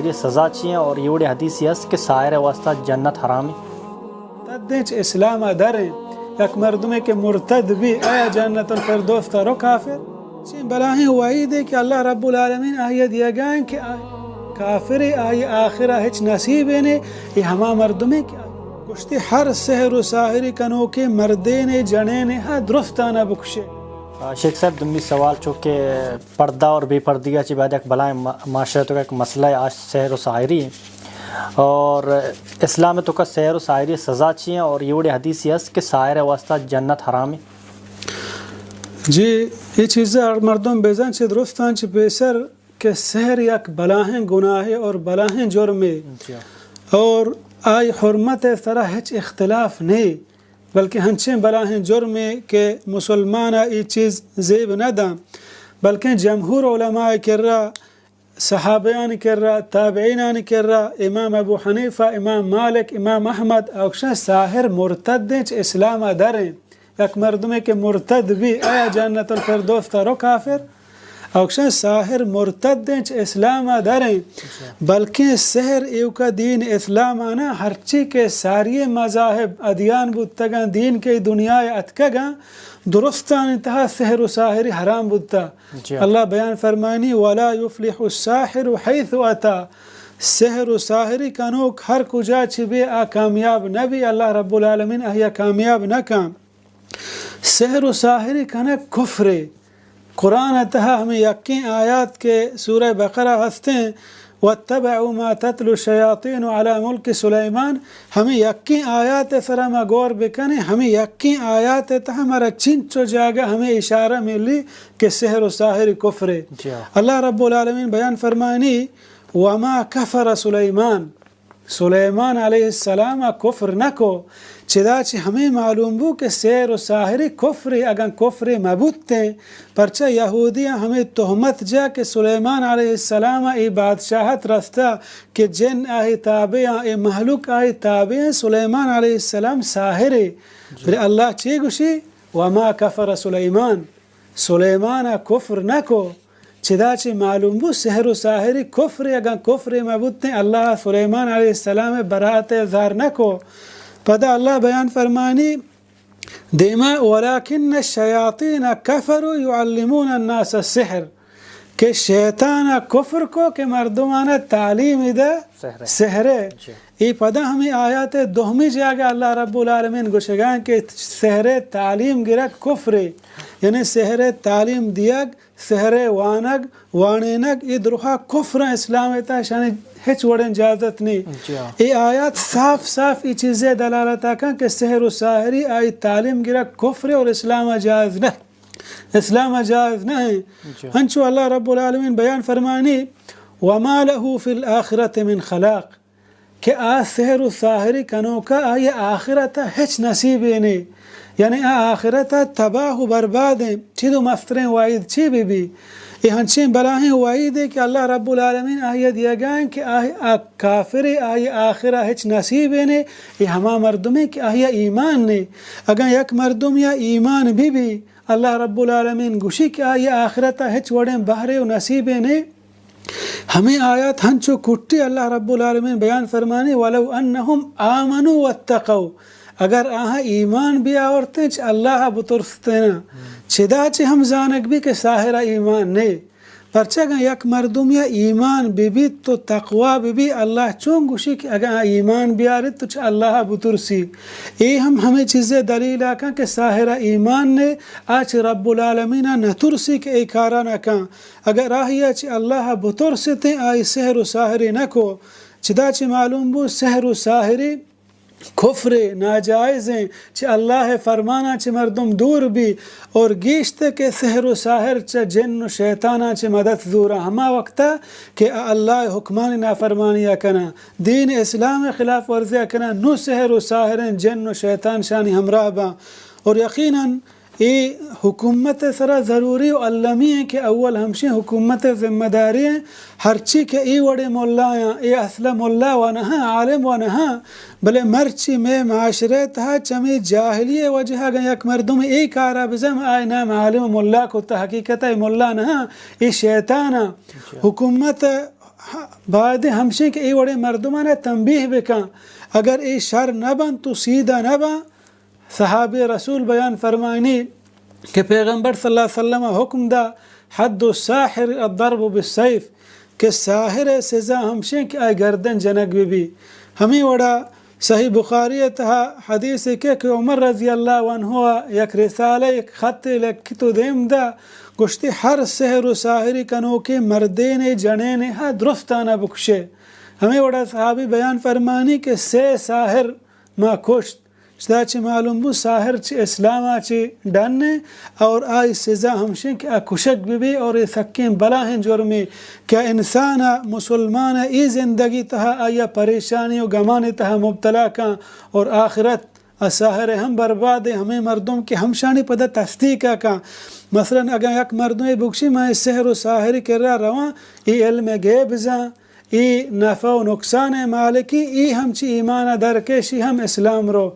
یہ سزا چیئیں اور یہ وڑی حدیثی ہے کہ سائر واسطہ جنت حرامی تدینچ اسلام دریں یک مردمے کے مرتد بھی آیا جنت الفردوس ترو کافر چین بلاہیں وعید ہے کہ اللہ رب العالمین آئیے دیا گائیں کہ کافر آئی آخرہ ہچ نصیب نے یہ ہما مردمے کیا کشتی ہر سحر و ساحری کنو کے مردین جنین ہاں درستانہ بکشے. شیخ صاحب دمی سوال چونکہ پردہ اور بے پردگی چی بعد ایک بلائیں معاشرتوں کا ایک مسئلہ ہے آج سحر و ساحری اور اسلام میں تو کا سحر و ساحری سزا چیئیں اور یہ وڑی حدیثی ہے کہ سائر واسطہ جنت حرامی. جی یہ چیزیں مردم بیزان چی درستان چی بیسر کہ سحر یک بلاہیں گناہ اور بلاہیں جرمے اور آئی حرمت اس طرح ہچ اختلاف نہیں بلکہ ہنچیں بلاہیں جرمے کہ مسلمان یہ چیز زیب نہ داں بلکہ جمہور علماء کررا صحابیان کررا تابعینان کررا امام ابو حنیفہ امام مالک امام احمد اوکشن ساحر مرتدیں چ اسلام دریں یک مردمے کے مرتد بھی آیا جنت الفردوس ترو کافر اوکشن ساحر مرتدیں چ اسلام دریں بلکہ سحر ایو کا دین اسلام آنا ہرچی کے ساری مذاہب ادیان بودتگاں دین کے دنیا اتکگاں درستان انتہا سحر و ساحری حرام بودتا. اللہ بیان فرمانی وَلَا يُفْلِحُ السَّاحِرُ حَيْثُ أَتَى سحر و ساحری کنوک ہر کجا چھبے کامیاب نبی اللہ رب العالمین اہیا کامیاب نہ کام. سحر و ساحری کنک کفر قرآن اتہا ہمیں یقین آیات کے سورہ بقرہ ہستے ہیں وَاتَّبَعُوا مَا تَتْلُو الشَّيَاطِينُ عَلَى مُلْكِ سُلَيْمَانَ ہمیں یقین آیات سرما غور بکنے ہمیں یقین آیات تہا ہمارا چنچو جاگا ہمیں اشارہ ملی کہ سحر و ساحر کفر. اللہ رب العالمین بیان فرمانی وَمَا كَفَرَ سلیمان علیہ السلام کفر نہ کو چداچہ ہمیں معلوم بو کہ سحر و ساحری کفر اگر کفر مبوتے پرچہ یہودیاں ہمیں تہمت جا کہ سلیمان علیہ السلام ای بادشاہت رستا کہ جن آئی تابع ای محلوق آئی تابع سلیمان علیہ السلام ساحر پھر اللہ چی گوشی وما کفر سلیمان کفر نہ کو چداچہ معلوم بو سحر و ساحری کفر اگر کفر مبوتے اللہ سلیمان علیہ السلام برات اظہار نہ کو. پدا اللہ بیان فرمانی دیما ولیکن الشیاطین کفروا یعلمون الناس السحر کہ شیطان کفر کو کہ مردمانہ تعلیم دا سحر ای پدا ہمیں آیات دوہمی جاگا اللہ رب العالمین گوشگان کہ سحر تعلیم گرک کفر یعنی سحر تعلیم دیگ سحر وانگ وانینگ ای دروحا کفر اسلام تا شانی ہچ وڑن اجازت نہیں. ای آیات صاف صاف ای چیزیں دلالت آکاں کہ سحر و ساحری آئی تعلیم گرا کفر اور اسلام جائز نہ اسلام جائز نہ ہے. ہنچو اللہ رب العالمین بیان فرمانی وما له فی الآخرت من خلاق کہ سحر و ساحری کنو کا آئی آخرت ہچ نصیب نہیں یعنی آخرت تباہ و برباد ہیں چیدو مفترین وعید چی بھی یہ ہنچین بلاہیں وعید ہے کہ اللہ رب العالمین آئی دیا گائیں کہ کافر آئی آخرہ ہچ نصیب نے یہ ہما مردمیں کہ آئی ایمان نے اگر یک مردم یا ایمان بھی اللہ رب العالمین گوشی کہ آئی آخرت ہچ وڑیں بہرے و نصیب نے. ہمیں آیات ہنچو کٹی اللہ رب العالمین بیان فرمانی وَلَوْ أَنَّهُمْ آمَنُوا وَاتَّقَوْا اگر آہاں ایمان بھی آورتے ہیں اللہ بترستے نا چدا چھ ہم زانک بھی کہ ساحرہ ایمان نہیں پرچہ اگر یک مردم یا ایمان بھی تو تقوی بھی اللہ چون گوشی کہ اگر ایمان بھی آرد تو چھ اللہ بترسی. ای ہمیں چیزیں دلیل آکاں کہ ساحرہ ایمان نے آچ رب العالمین نترسی کہ ای کارا نہ کان اگر آہیا چھ اللہ بترستے آئی سحر و ساحری نہ کو چدا چھ معلوم بو سحر و ساحری کفر ناجائز ہیں چھ اللہ فرمانا چھ مردم دور بھی اور گیشتے کہ سحر و ساحر چھ جن و شیطانا چھ مدد دورا ہما وقتا کہ اللہ حکمانی نافرمانیہ کنا دین اسلام خلاف ورزیہ کنا نو سحر و ساحرین جن و شیطان شانی ہمراہ با. اور یقیناً یہ حکومت سرا ضروری و علمی ہے کہ اول ہمشی حکومت ذمہ داری ہیں ہر چی کہ ای وڑے مولا ہیں ای اصلا مولا و نہا عالم و نہا بلے مرچی میں معاشرے تہا چمی جاہلی وجہ گا یک مردم ای کارا بزم آئی نام عالم مولا کو تحقیقت ای مولا نہا ای شیطانا حکومت بعد ہمشے کہ ای وڑے مردمانہ تنبیہ بکن اگر ای شر نہ بن تو سیدھا نہ بن. صحابی رسول بیان فرمائنی کہ پیغمبر صلی اللہ علیہ وسلم حکم دا حد الساحر الضرب بالسیف کہ ساحر سزا ہمشے کہ آئی گردن جنگ بھی. ہمیں وڑا صحیح بخاری تہا حدیث کہ عمر رضی اللہ عنہ یک رسالہ ایک خط لکھی تو دیم دا گشتی ہر سحر و ساحری کنو کے مردین جنین ہا درستانہ بکشے. ہمیں وڑا صحابی بیان فرمانی کہ 6 ساحر ما کشت چدا چی معلوم بو ساحر چی اسلامہ چی ڈننے اور آئی سزا ہمشن کہ کشک بھی اور سکین بلاہن جرمی کہ انسان مسلمان ای زندگی تہا آیا پریشانی و گمان تہا مبتلا کن اور آخرت ساحر ہم برباد ہمیں مردم کے ہمشانی پدہ تصدیق کن. مثلا اگر یک مردم بکشی میں سحر و ساحری کر رہا رواں ای علم غیب زن ای نفع و نقصان مالکی ای ہم چی ایمان درکشی ہم اسلام رو